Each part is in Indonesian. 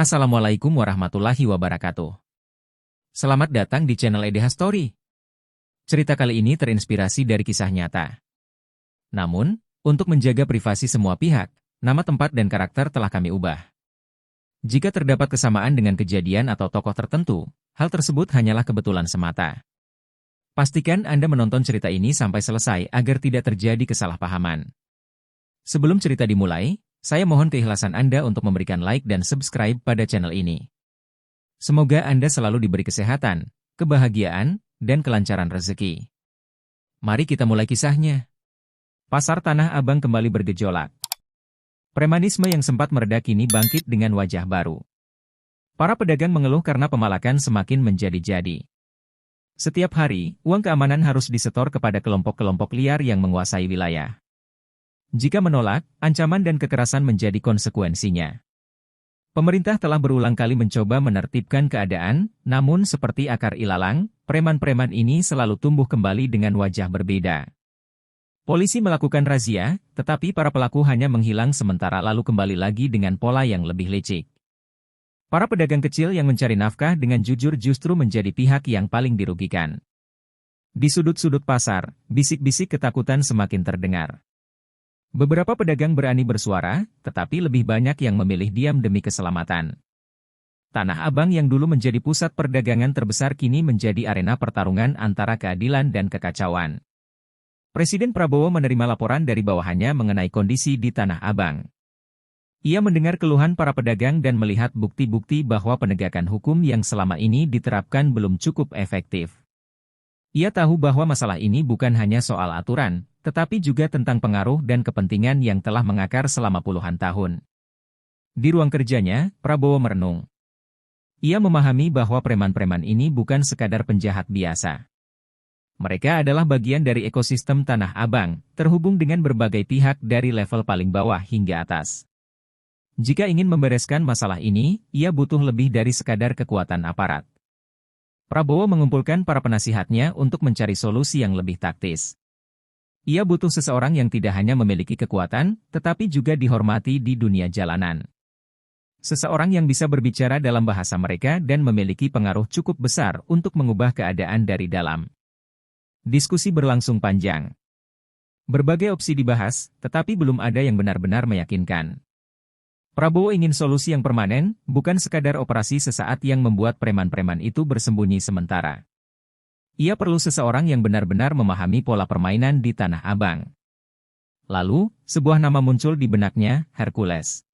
Assalamualaikum warahmatullahi wabarakatuh. Selamat datang di channel EDH Story. Cerita kali ini terinspirasi dari kisah nyata. Namun, untuk menjaga privasi semua pihak, nama tempat dan karakter telah kami ubah. Jika terdapat kesamaan dengan kejadian atau tokoh tertentu, hal tersebut hanyalah kebetulan semata. Pastikan Anda menonton cerita ini sampai selesai agar tidak terjadi kesalahpahaman. Sebelum cerita dimulai, saya mohon keikhlasan Anda untuk memberikan like dan subscribe pada channel ini. Semoga Anda selalu diberi kesehatan, kebahagiaan, dan kelancaran rezeki. Mari kita mulai kisahnya. Pasar Tanah Abang kembali bergejolak. Premanisme yang sempat mereda kini bangkit dengan wajah baru. Para pedagang mengeluh karena pemalakan semakin menjadi-jadi. Setiap hari, uang keamanan harus disetor kepada kelompok-kelompok liar yang menguasai wilayah. Jika menolak, ancaman dan kekerasan menjadi konsekuensinya. Pemerintah telah berulang kali mencoba menertibkan keadaan, namun seperti akar ilalang, preman-preman ini selalu tumbuh kembali dengan wajah berbeda. Polisi melakukan razia, tetapi para pelaku hanya menghilang sementara lalu kembali lagi dengan pola yang lebih licik. Para pedagang kecil yang mencari nafkah dengan jujur justru menjadi pihak yang paling dirugikan. Di sudut-sudut pasar, bisik-bisik ketakutan semakin terdengar. Beberapa pedagang berani bersuara, tetapi lebih banyak yang memilih diam demi keselamatan. Tanah Abang yang dulu menjadi pusat perdagangan terbesar kini menjadi arena pertarungan antara keadilan dan kekacauan. Presiden Prabowo menerima laporan dari bawahannya mengenai kondisi di Tanah Abang. Ia mendengar keluhan para pedagang dan melihat bukti-bukti bahwa penegakan hukum yang selama ini diterapkan belum cukup efektif. Ia tahu bahwa masalah ini bukan hanya soal aturan, tetapi juga tentang pengaruh dan kepentingan yang telah mengakar selama puluhan tahun. Di ruang kerjanya, Prabowo merenung. Ia memahami bahwa preman-preman ini bukan sekadar penjahat biasa. Mereka adalah bagian dari ekosistem Tanah Abang, terhubung dengan berbagai pihak dari level paling bawah hingga atas. Jika ingin membereskan masalah ini, ia butuh lebih dari sekadar kekuatan aparat. Prabowo mengumpulkan para penasihatnya untuk mencari solusi yang lebih taktis. Ia butuh seseorang yang tidak hanya memiliki kekuatan, tetapi juga dihormati di dunia jalanan. Seseorang yang bisa berbicara dalam bahasa mereka dan memiliki pengaruh cukup besar untuk mengubah keadaan dari dalam. Diskusi berlangsung panjang. Berbagai opsi dibahas, tetapi belum ada yang benar-benar meyakinkan. Prabowo ingin solusi yang permanen, bukan sekadar operasi sesaat yang membuat preman-preman itu bersembunyi sementara. Ia perlu seseorang yang benar-benar memahami pola permainan di Tanah Abang. Lalu, sebuah nama muncul di benaknya, Hercules.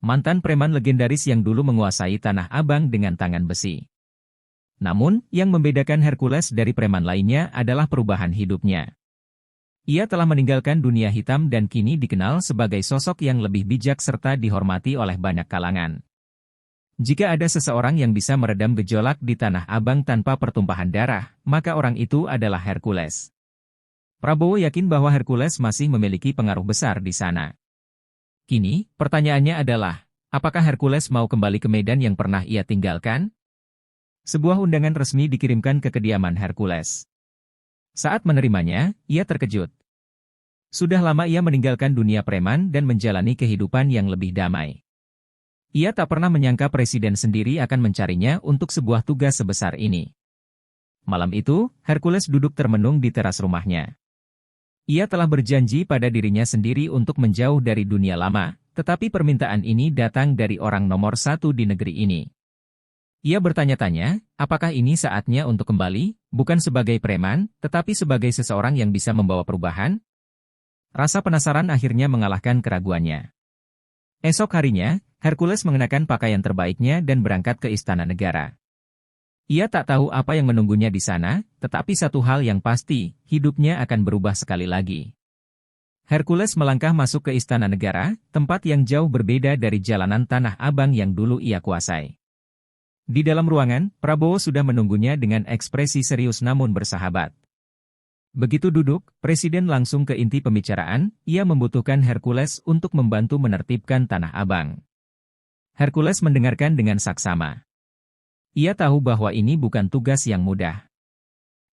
Mantan preman legendaris yang dulu menguasai Tanah Abang dengan tangan besi. Namun, yang membedakan Hercules dari preman lainnya adalah perubahan hidupnya. Ia telah meninggalkan dunia hitam dan kini dikenal sebagai sosok yang lebih bijak serta dihormati oleh banyak kalangan. Jika ada seseorang yang bisa meredam gejolak di Tanah Abang tanpa pertumpahan darah, maka orang itu adalah Hercules. Prabowo yakin bahwa Hercules masih memiliki pengaruh besar di sana. Kini, pertanyaannya adalah, apakah Hercules mau kembali ke medan yang pernah ia tinggalkan? Sebuah undangan resmi dikirimkan ke kediaman Hercules. Saat menerimanya, ia terkejut. Sudah lama ia meninggalkan dunia preman dan menjalani kehidupan yang lebih damai. Ia tak pernah menyangka presiden sendiri akan mencarinya untuk sebuah tugas sebesar ini. Malam itu, Hercules duduk termenung di teras rumahnya. Ia telah berjanji pada dirinya sendiri untuk menjauh dari dunia lama, tetapi permintaan ini datang dari orang nomor satu di negeri ini. Ia bertanya-tanya, apakah ini saatnya untuk kembali, bukan sebagai preman, tetapi sebagai seseorang yang bisa membawa perubahan? Rasa penasaran akhirnya mengalahkan keraguannya. Esok harinya, Hercules mengenakan pakaian terbaiknya dan berangkat ke Istana Negara. Ia tak tahu apa yang menunggunya di sana, tetapi satu hal yang pasti, hidupnya akan berubah sekali lagi. Hercules melangkah masuk ke Istana Negara, tempat yang jauh berbeda dari jalanan Tanah Abang yang dulu ia kuasai. Di dalam ruangan, Prabowo sudah menunggunya dengan ekspresi serius namun bersahabat. Begitu duduk, Presiden langsung ke inti pembicaraan, ia membutuhkan Hercules untuk membantu menertibkan Tanah Abang. Hercules mendengarkan dengan saksama. Ia tahu bahwa ini bukan tugas yang mudah.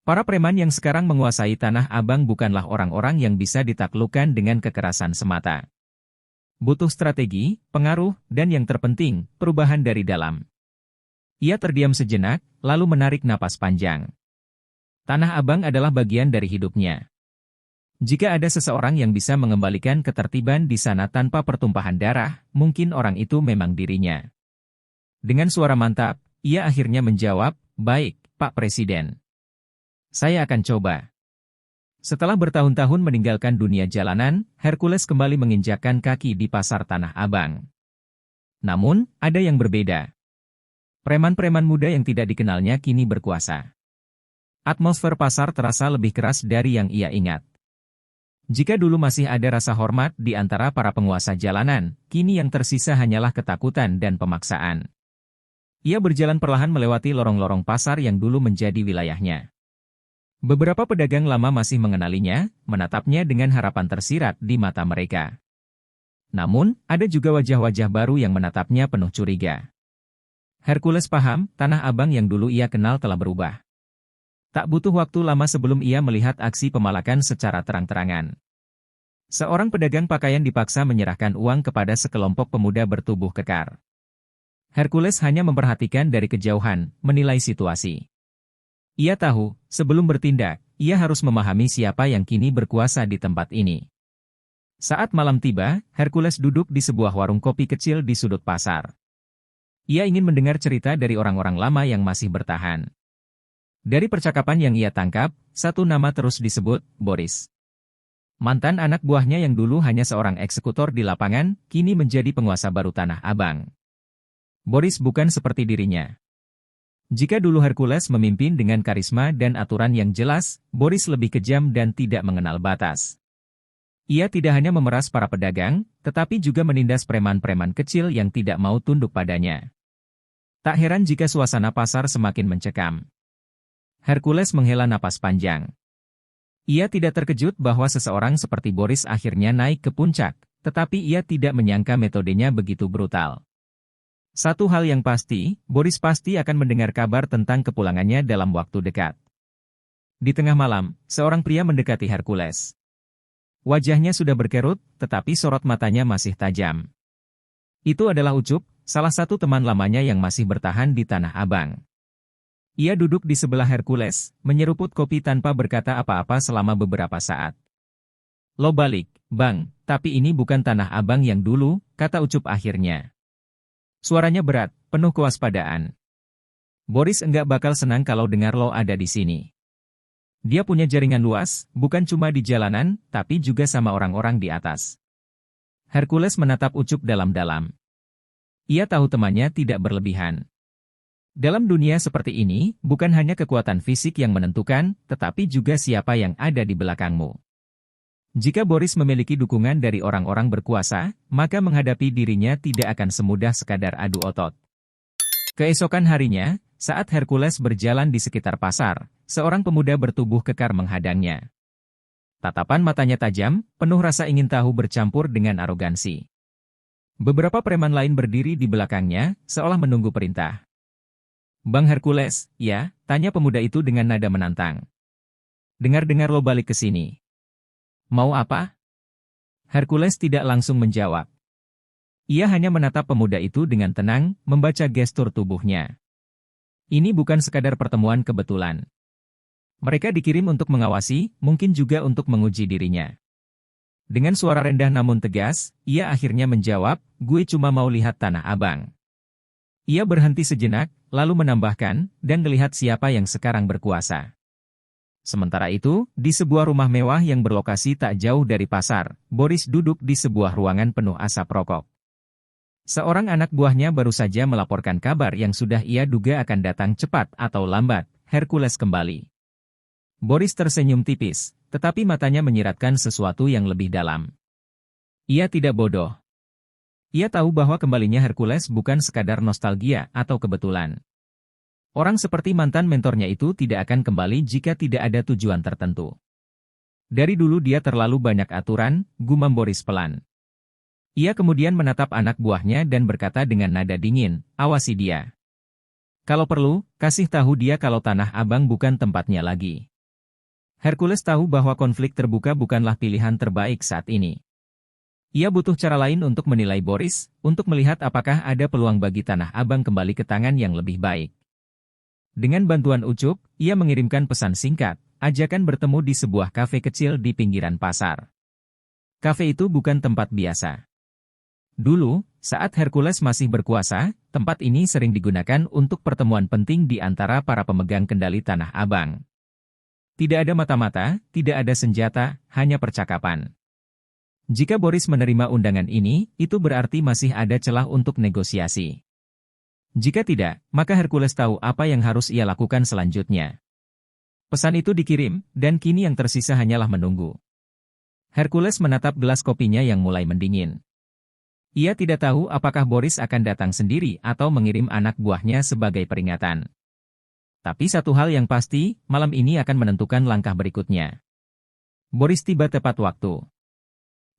Para preman yang sekarang menguasai Tanah Abang bukanlah orang-orang yang bisa ditaklukkan dengan kekerasan semata. Butuh strategi, pengaruh, dan yang terpenting, perubahan dari dalam. Ia terdiam sejenak, lalu menarik napas panjang. Tanah Abang adalah bagian dari hidupnya. Jika ada seseorang yang bisa mengembalikan ketertiban di sana tanpa pertumpahan darah, mungkin orang itu memang dirinya. Dengan suara mantap, ia akhirnya menjawab, "Baik, Pak Presiden. Saya akan coba." Setelah bertahun-tahun meninggalkan dunia jalanan, Hercules kembali menginjakkan kaki di pasar Tanah Abang. Namun, ada yang berbeda. Preman-preman muda yang tidak dikenalnya kini berkuasa. Atmosfer pasar terasa lebih keras dari yang ia ingat. Jika dulu masih ada rasa hormat di antara para penguasa jalanan, kini yang tersisa hanyalah ketakutan dan pemaksaan. Ia berjalan perlahan melewati lorong-lorong pasar yang dulu menjadi wilayahnya. Beberapa pedagang lama masih mengenalinya, menatapnya dengan harapan tersirat di mata mereka. Namun, ada juga wajah-wajah baru yang menatapnya penuh curiga. Hercules paham, Tanah Abang yang dulu ia kenal telah berubah. Tak butuh waktu lama sebelum ia melihat aksi pemalakan secara terang-terangan. Seorang pedagang pakaian dipaksa menyerahkan uang kepada sekelompok pemuda bertubuh kekar. Hercules hanya memperhatikan dari kejauhan, menilai situasi. Ia tahu, sebelum bertindak, ia harus memahami siapa yang kini berkuasa di tempat ini. Saat malam tiba, Hercules duduk di sebuah warung kopi kecil di sudut pasar. Ia ingin mendengar cerita dari orang-orang lama yang masih bertahan. Dari percakapan yang ia tangkap, satu nama terus disebut, Boris. Mantan anak buahnya yang dulu hanya seorang eksekutor di lapangan, kini menjadi penguasa baru Tanah Abang. Boris bukan seperti dirinya. Jika dulu Hercules memimpin dengan karisma dan aturan yang jelas, Boris lebih kejam dan tidak mengenal batas. Ia tidak hanya memeras para pedagang, tetapi juga menindas preman-preman kecil yang tidak mau tunduk padanya. Tak heran jika suasana pasar semakin mencekam. Hercules menghela napas panjang. Ia tidak terkejut bahwa seseorang seperti Boris akhirnya naik ke puncak, tetapi ia tidak menyangka metodenya begitu brutal. Satu hal yang pasti, Boris pasti akan mendengar kabar tentang kepulangannya dalam waktu dekat. Di tengah malam, seorang pria mendekati Hercules. Wajahnya sudah berkerut, tetapi sorot matanya masih tajam. Itu adalah Ucup, salah satu teman lamanya yang masih bertahan di Tanah Abang. Ia duduk di sebelah Hercules, menyeruput kopi tanpa berkata apa-apa selama beberapa saat. "Lo balik, Bang, tapi ini bukan Tanah Abang yang dulu," kata Ucup akhirnya. Suaranya berat, penuh kewaspadaan. Boris enggak bakal senang kalau dengar lo ada di sini. Dia punya jaringan luas, bukan cuma di jalanan, tapi juga sama orang-orang di atas. Hercules menatap Ucup dalam-dalam. Ia tahu temannya tidak berlebihan. Dalam dunia seperti ini, bukan hanya kekuatan fisik yang menentukan, tetapi juga siapa yang ada di belakangmu. Jika Boris memiliki dukungan dari orang-orang berkuasa, maka menghadapi dirinya tidak akan semudah sekadar adu otot. Keesokan harinya, saat Hercules berjalan di sekitar pasar, seorang pemuda bertubuh kekar menghadangnya. Tatapan matanya tajam, penuh rasa ingin tahu bercampur dengan arogansi. Beberapa preman lain berdiri di belakangnya, seolah menunggu perintah. "Bang Hercules, ya?" tanya pemuda itu dengan nada menantang. "Dengar-dengar lo balik ke sini. Mau apa?" Hercules tidak langsung menjawab. Ia hanya menatap pemuda itu dengan tenang, membaca gestur tubuhnya. Ini bukan sekadar pertemuan kebetulan. Mereka dikirim untuk mengawasi, mungkin juga untuk menguji dirinya. Dengan suara rendah namun tegas, ia akhirnya menjawab, "Gue cuma mau lihat Tanah Abang." Ia berhenti sejenak, lalu menambahkan, "Dan melihat siapa yang sekarang berkuasa." Sementara itu, di sebuah rumah mewah yang berlokasi tak jauh dari pasar, Boris duduk di sebuah ruangan penuh asap rokok. Seorang anak buahnya baru saja melaporkan kabar yang sudah ia duga akan datang cepat atau lambat, Hercules kembali. Boris tersenyum tipis, tetapi matanya menyiratkan sesuatu yang lebih dalam. Ia tidak bodoh. Ia tahu bahwa kembalinya Hercules bukan sekadar nostalgia atau kebetulan. Orang seperti mantan mentornya itu tidak akan kembali jika tidak ada tujuan tertentu. Dari dulu dia terlalu banyak aturan, gumam Boris pelan. Ia kemudian menatap anak buahnya dan berkata dengan nada dingin, "Awasi dia. Kalau perlu, kasih tahu dia kalau Tanah Abang bukan tempatnya lagi." Hercules tahu bahwa konflik terbuka bukanlah pilihan terbaik saat ini. Ia butuh cara lain untuk menilai Boris, untuk melihat apakah ada peluang bagi Tanah Abang kembali ke tangan yang lebih baik. Dengan bantuan Ucup, ia mengirimkan pesan singkat, ajakan bertemu di sebuah kafe kecil di pinggiran pasar. Kafe itu bukan tempat biasa. Dulu, saat Hercules masih berkuasa, tempat ini sering digunakan untuk pertemuan penting di antara para pemegang kendali Tanah Abang. Tidak ada mata-mata, tidak ada senjata, hanya percakapan. Jika Boris menerima undangan ini, itu berarti masih ada celah untuk negosiasi. Jika tidak, maka Hercules tahu apa yang harus ia lakukan selanjutnya. Pesan itu dikirim, dan kini yang tersisa hanyalah menunggu. Hercules menatap gelas kopinya yang mulai mendingin. Ia tidak tahu apakah Boris akan datang sendiri atau mengirim anak buahnya sebagai peringatan. Tapi satu hal yang pasti, malam ini akan menentukan langkah berikutnya. Boris tiba tepat waktu.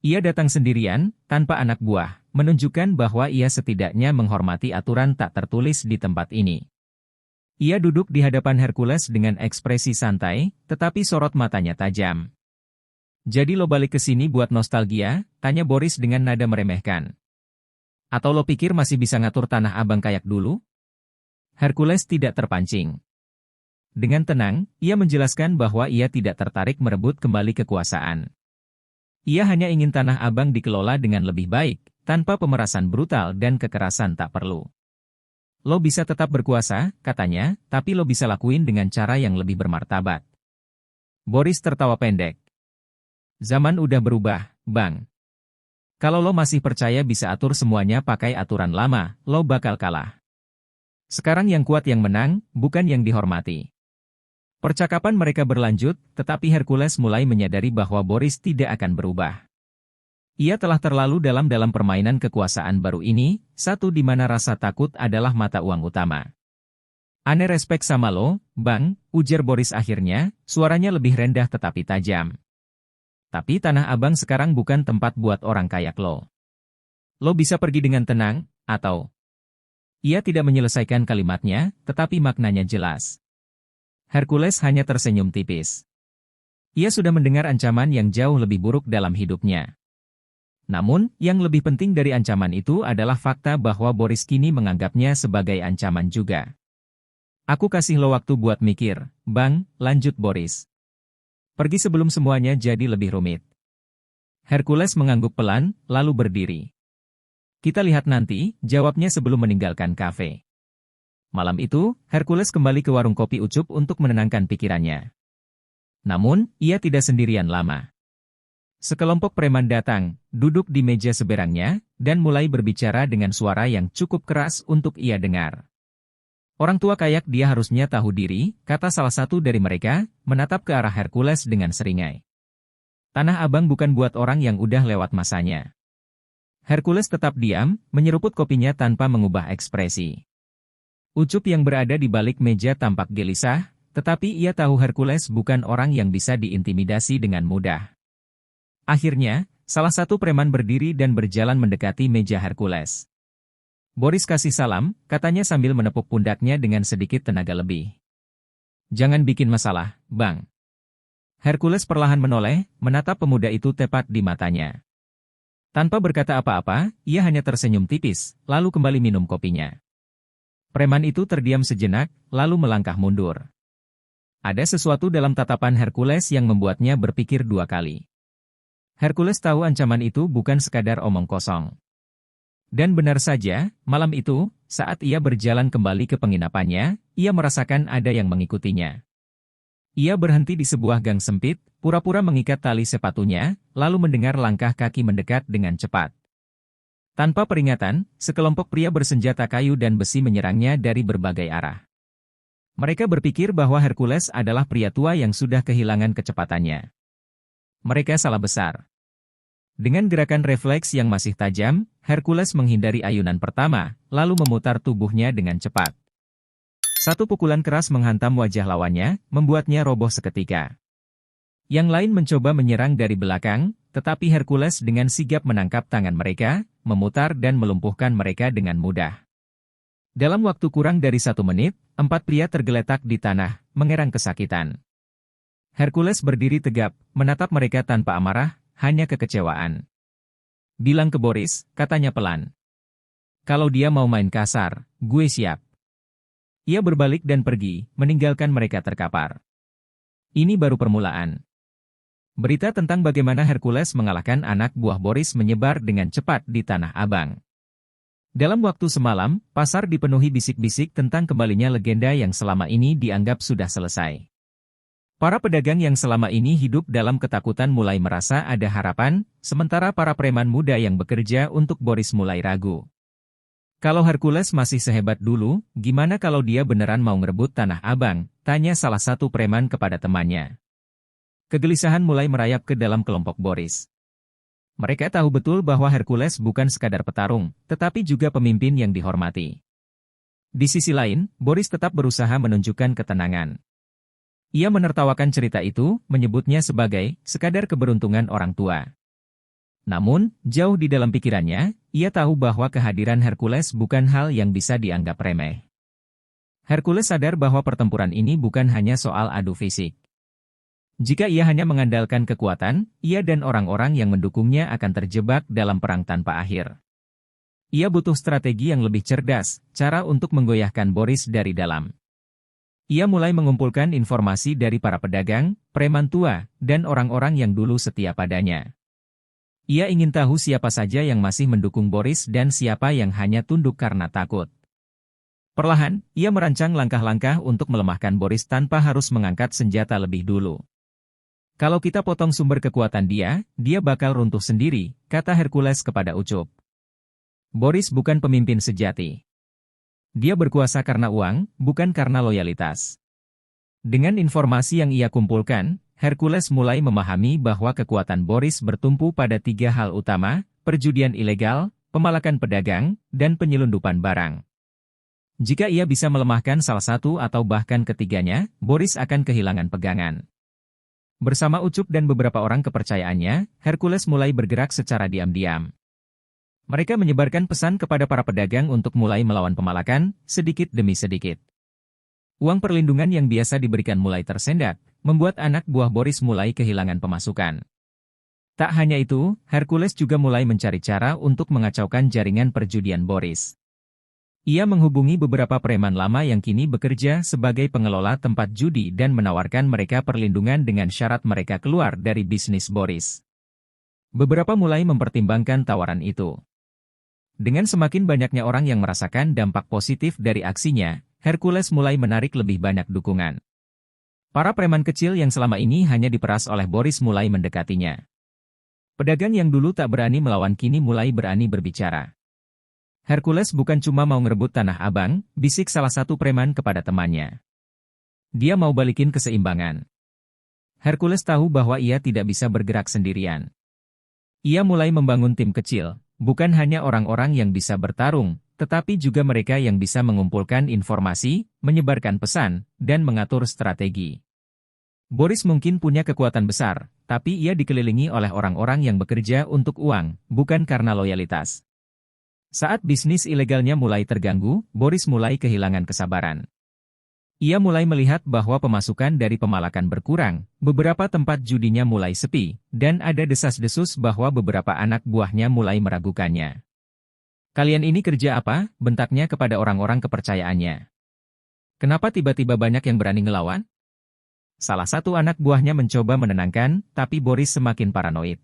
Ia datang sendirian, tanpa anak buah, menunjukkan bahwa ia setidaknya menghormati aturan tak tertulis di tempat ini. Ia duduk di hadapan Hercules dengan ekspresi santai, tetapi sorot matanya tajam. "Jadi lo balik ke sini buat nostalgia?" tanya Boris dengan nada meremehkan. "Atau lo pikir masih bisa ngatur Tanah Abang kayak dulu?" Hercules tidak terpancing. Dengan tenang, ia menjelaskan bahwa ia tidak tertarik merebut kembali kekuasaan. Ia hanya ingin Tanah Abang dikelola dengan lebih baik, tanpa pemerasan brutal dan kekerasan tak perlu. "Lo bisa tetap berkuasa," katanya, "tapi lo bisa lakuin dengan cara yang lebih bermartabat." Boris tertawa pendek. "Zaman udah berubah, Bang. Kalau lo masih percaya bisa atur semuanya pakai aturan lama, lo bakal kalah. Sekarang yang kuat yang menang, bukan yang dihormati." Percakapan mereka berlanjut, tetapi Hercules mulai menyadari bahwa Boris tidak akan berubah. Ia telah terlalu dalam permainan kekuasaan baru ini, satu di mana rasa takut adalah mata uang utama. "Ane respek sama lo, Bang," ujar Boris akhirnya, suaranya lebih rendah tetapi tajam. "Tapi Tanah Abang sekarang bukan tempat buat orang kayak lo. Lo bisa pergi dengan tenang, atau..." Ia tidak menyelesaikan kalimatnya, tetapi maknanya jelas. Hercules hanya tersenyum tipis. Ia sudah mendengar ancaman yang jauh lebih buruk dalam hidupnya. Namun, yang lebih penting dari ancaman itu adalah fakta bahwa Boris kini menganggapnya sebagai ancaman juga. "Aku kasih lo waktu buat mikir, Bang," lanjut Boris. "Pergi sebelum semuanya jadi lebih rumit." Hercules mengangguk pelan, lalu berdiri. "Kita lihat nanti," jawabnya sebelum meninggalkan kafe. Malam itu, Hercules kembali ke warung kopi Ucup untuk menenangkan pikirannya. Namun, ia tidak sendirian lama. Sekelompok preman datang, duduk di meja seberangnya, dan mulai berbicara dengan suara yang cukup keras untuk ia dengar. "Orang tua kayak dia harusnya tahu diri," kata salah satu dari mereka, menatap ke arah Hercules dengan seringai. "Tanah Abang bukan buat orang yang udah lewat masanya." Hercules tetap diam, menyeruput kopinya tanpa mengubah ekspresi. Ucup yang berada di balik meja tampak gelisah, tetapi ia tahu Hercules bukan orang yang bisa diintimidasi dengan mudah. Akhirnya, salah satu preman berdiri dan berjalan mendekati meja Hercules. "Boris kasih salam," katanya sambil menepuk pundaknya dengan sedikit tenaga lebih. "Jangan bikin masalah, Bang." Hercules perlahan menoleh, menatap pemuda itu tepat di matanya. Tanpa berkata apa-apa, ia hanya tersenyum tipis, lalu kembali minum kopinya. Preman itu terdiam sejenak, lalu melangkah mundur. Ada sesuatu dalam tatapan Hercules yang membuatnya berpikir dua kali. Hercules tahu ancaman itu bukan sekadar omong kosong. Dan benar saja, malam itu, saat ia berjalan kembali ke penginapannya, ia merasakan ada yang mengikutinya. Ia berhenti di sebuah gang sempit, pura-pura mengikat tali sepatunya, lalu mendengar langkah kaki mendekat dengan cepat. Tanpa peringatan, sekelompok pria bersenjata kayu dan besi menyerangnya dari berbagai arah. Mereka berpikir bahwa Hercules adalah pria tua yang sudah kehilangan kecepatannya. Mereka salah besar. Dengan gerakan refleks yang masih tajam, Hercules menghindari ayunan pertama, lalu memutar tubuhnya dengan cepat. Satu pukulan keras menghantam wajah lawannya, membuatnya roboh seketika. Yang lain mencoba menyerang dari belakang, tetapi Hercules dengan sigap menangkap tangan mereka, memutar dan melumpuhkan mereka dengan mudah. Dalam waktu kurang dari 1 menit, 4 pria tergeletak di tanah, mengerang kesakitan. Hercules berdiri tegap, menatap mereka tanpa amarah, hanya kekecewaan. Bilang ke Boris, katanya pelan. Kalau dia mau main kasar, gue siap. Ia berbalik dan pergi, meninggalkan mereka terkapar. Ini baru permulaan. Berita tentang bagaimana Hercules mengalahkan anak buah Boris menyebar dengan cepat di Tanah Abang. Dalam waktu semalam, pasar dipenuhi bisik-bisik tentang kembalinya legenda yang selama ini dianggap sudah selesai. Para pedagang yang selama ini hidup dalam ketakutan mulai merasa ada harapan, sementara para preman muda yang bekerja untuk Boris mulai ragu. Kalau Hercules masih sehebat dulu, gimana kalau dia beneran mau ngerebut Tanah Abang? Tanya salah satu preman kepada temannya. Kegelisahan mulai merayap ke dalam kelompok Boris. Mereka tahu betul bahwa Hercules bukan sekadar petarung, tetapi juga pemimpin yang dihormati. Di sisi lain, Boris tetap berusaha menunjukkan ketenangan. Ia menertawakan cerita itu, menyebutnya sebagai sekadar keberuntungan orang tua. Namun, jauh di dalam pikirannya, ia tahu bahwa kehadiran Hercules bukan hal yang bisa dianggap remeh. Hercules sadar bahwa pertempuran ini bukan hanya soal adu fisik. Jika ia hanya mengandalkan kekuatan, ia dan orang-orang yang mendukungnya akan terjebak dalam perang tanpa akhir. Ia butuh strategi yang lebih cerdas, cara untuk menggoyahkan Boris dari dalam. Ia mulai mengumpulkan informasi dari para pedagang, preman tua, dan orang-orang yang dulu setia padanya. Ia ingin tahu siapa saja yang masih mendukung Boris dan siapa yang hanya tunduk karena takut. Perlahan, ia merancang langkah-langkah untuk melemahkan Boris tanpa harus mengangkat senjata lebih dulu. Kalau kita potong sumber kekuatan dia bakal runtuh sendiri, kata Hercules kepada Ucup. Boris bukan pemimpin sejati. Dia berkuasa karena uang, bukan karena loyalitas. Dengan informasi yang ia kumpulkan, Hercules mulai memahami bahwa kekuatan Boris bertumpu pada 3 hal utama, perjudian ilegal, pemalakan pedagang, dan penyelundupan barang. Jika ia bisa melemahkan salah satu atau bahkan ketiganya, Boris akan kehilangan pegangan. Bersama Ucup dan beberapa orang kepercayaannya, Hercules mulai bergerak secara diam-diam. Mereka menyebarkan pesan kepada para pedagang untuk mulai melawan pemalakan, sedikit demi sedikit. Uang perlindungan yang biasa diberikan mulai tersendat, membuat anak buah Boris mulai kehilangan pemasukan. Tak hanya itu, Hercules juga mulai mencari cara untuk mengacaukan jaringan perjudian Boris. Ia menghubungi beberapa preman lama yang kini bekerja sebagai pengelola tempat judi dan menawarkan mereka perlindungan dengan syarat mereka keluar dari bisnis Boris. Beberapa mulai mempertimbangkan tawaran itu. Dengan semakin banyaknya orang yang merasakan dampak positif dari aksinya, Hercules mulai menarik lebih banyak dukungan. Para preman kecil yang selama ini hanya diperas oleh Boris mulai mendekatinya. Pedagang yang dulu tak berani melawan kini mulai berani berbicara. Hercules bukan cuma mau ngerebut Tanah Abang, bisik salah satu preman kepada temannya. Dia mau balikin keseimbangan. Hercules tahu bahwa ia tidak bisa bergerak sendirian. Ia mulai membangun tim kecil, bukan hanya orang-orang yang bisa bertarung, tetapi juga mereka yang bisa mengumpulkan informasi, menyebarkan pesan, dan mengatur strategi. Boris mungkin punya kekuatan besar, tapi ia dikelilingi oleh orang-orang yang bekerja untuk uang, bukan karena loyalitas. Saat bisnis ilegalnya mulai terganggu, Boris mulai kehilangan kesabaran. Ia mulai melihat bahwa pemasukan dari pemalakan berkurang, beberapa tempat judinya mulai sepi, dan ada desas-desus bahwa beberapa anak buahnya mulai meragukannya. Kalian ini kerja apa? Bentaknya kepada orang-orang kepercayaannya. Kenapa tiba-tiba banyak yang berani ngelawan? Salah satu anak buahnya mencoba menenangkan, tapi Boris semakin paranoid.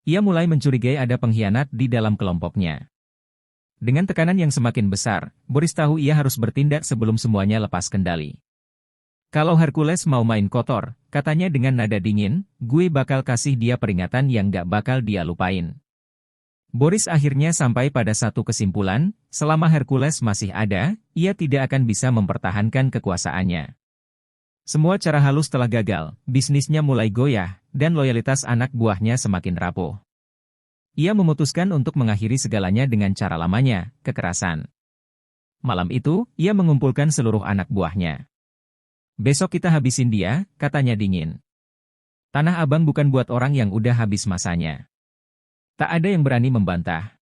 Ia mulai mencurigai ada pengkhianat di dalam kelompoknya. Dengan tekanan yang semakin besar, Boris tahu ia harus bertindak sebelum semuanya lepas kendali. Kalau Hercules mau main kotor, katanya dengan nada dingin, gue bakal kasih dia peringatan yang gak bakal dia lupain. Boris akhirnya sampai pada satu kesimpulan, selama Hercules masih ada, ia tidak akan bisa mempertahankan kekuasaannya. Semua cara halus telah gagal, bisnisnya mulai goyah, dan loyalitas anak buahnya semakin rapuh. Ia memutuskan untuk mengakhiri segalanya dengan cara lamanya, kekerasan. Malam itu, ia mengumpulkan seluruh anak buahnya. Besok kita habisin dia, katanya dingin. Tanah Abang bukan buat orang yang udah habis masanya. Tak ada yang berani membantah.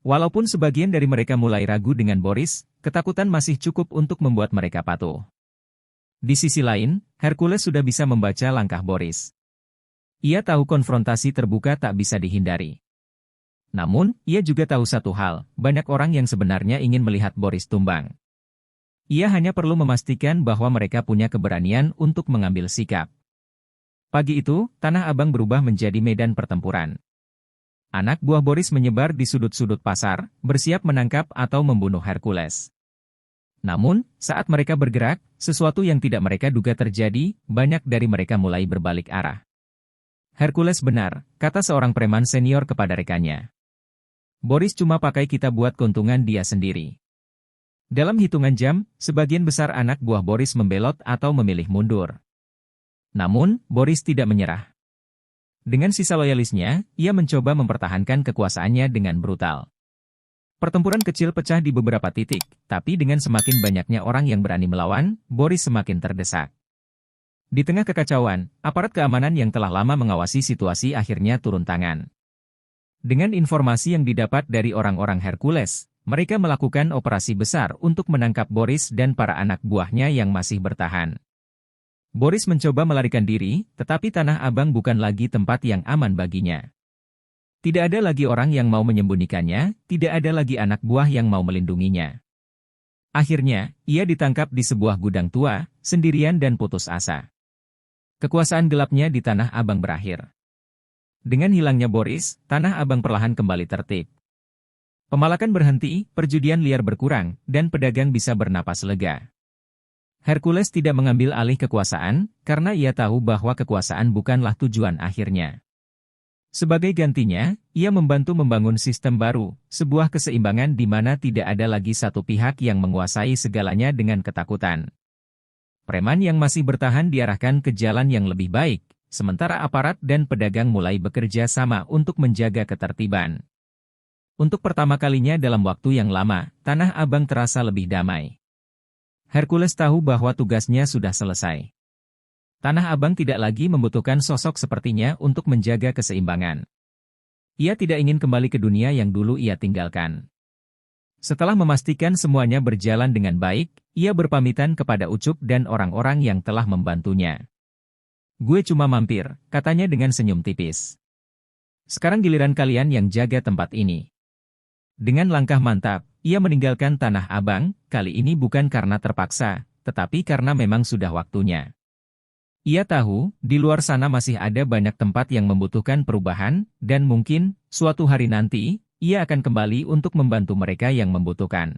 Walaupun sebagian dari mereka mulai ragu dengan Boris, ketakutan masih cukup untuk membuat mereka patuh. Di sisi lain, Hercules sudah bisa membaca langkah Boris. Ia tahu konfrontasi terbuka tak bisa dihindari. Namun, ia juga tahu satu hal, banyak orang yang sebenarnya ingin melihat Boris tumbang. Ia hanya perlu memastikan bahwa mereka punya keberanian untuk mengambil sikap. Pagi itu, Tanah Abang berubah menjadi medan pertempuran. Anak buah Boris menyebar di sudut-sudut pasar, bersiap menangkap atau membunuh Hercules. Namun, saat mereka bergerak, sesuatu yang tidak mereka duga terjadi, banyak dari mereka mulai berbalik arah. Hercules benar, kata seorang preman senior kepada rekannya. Boris cuma pakai kita buat keuntungan dia sendiri. Dalam hitungan jam, sebagian besar anak buah Boris membelot atau memilih mundur. Namun, Boris tidak menyerah. Dengan sisa loyalisnya, ia mencoba mempertahankan kekuasaannya dengan brutal. Pertempuran kecil pecah di beberapa titik, tapi dengan semakin banyaknya orang yang berani melawan, Boris semakin terdesak. Di tengah kekacauan, aparat keamanan yang telah lama mengawasi situasi akhirnya turun tangan. Dengan informasi yang didapat dari orang-orang Hercules, mereka melakukan operasi besar untuk menangkap Boris dan para anak buahnya yang masih bertahan. Boris mencoba melarikan diri, tetapi Tanah Abang bukan lagi tempat yang aman baginya. Tidak ada lagi orang yang mau menyembunyikannya, tidak ada lagi anak buah yang mau melindunginya. Akhirnya, ia ditangkap di sebuah gudang tua, sendirian dan putus asa. Kekuasaan gelapnya di Tanah Abang berakhir. Dengan hilangnya Boris, Tanah Abang perlahan kembali tertib. Pemalakan berhenti, perjudian liar berkurang, dan pedagang bisa bernapas lega. Hercules tidak mengambil alih kekuasaan, karena ia tahu bahwa kekuasaan bukanlah tujuan akhirnya. Sebagai gantinya, ia membantu membangun sistem baru, sebuah keseimbangan di mana tidak ada lagi satu pihak yang menguasai segalanya dengan ketakutan. Preman yang masih bertahan diarahkan ke jalan yang lebih baik, sementara aparat dan pedagang mulai bekerja sama untuk menjaga ketertiban. Untuk pertama kalinya dalam waktu yang lama, Tanah Abang terasa lebih damai. Hercules tahu bahwa tugasnya sudah selesai. Tanah Abang tidak lagi membutuhkan sosok sepertinya untuk menjaga keseimbangan. Ia tidak ingin kembali ke dunia yang dulu ia tinggalkan. Setelah memastikan semuanya berjalan dengan baik, ia berpamitan kepada Ucup dan orang-orang yang telah membantunya. Gue cuma mampir, katanya dengan senyum tipis. Sekarang giliran kalian yang jaga tempat ini. Dengan langkah mantap, ia meninggalkan Tanah Abang, kali ini bukan karena terpaksa, tetapi karena memang sudah waktunya. Ia tahu, di luar sana masih ada banyak tempat yang membutuhkan perubahan, dan mungkin, suatu hari nanti, ia akan kembali untuk membantu mereka yang membutuhkan.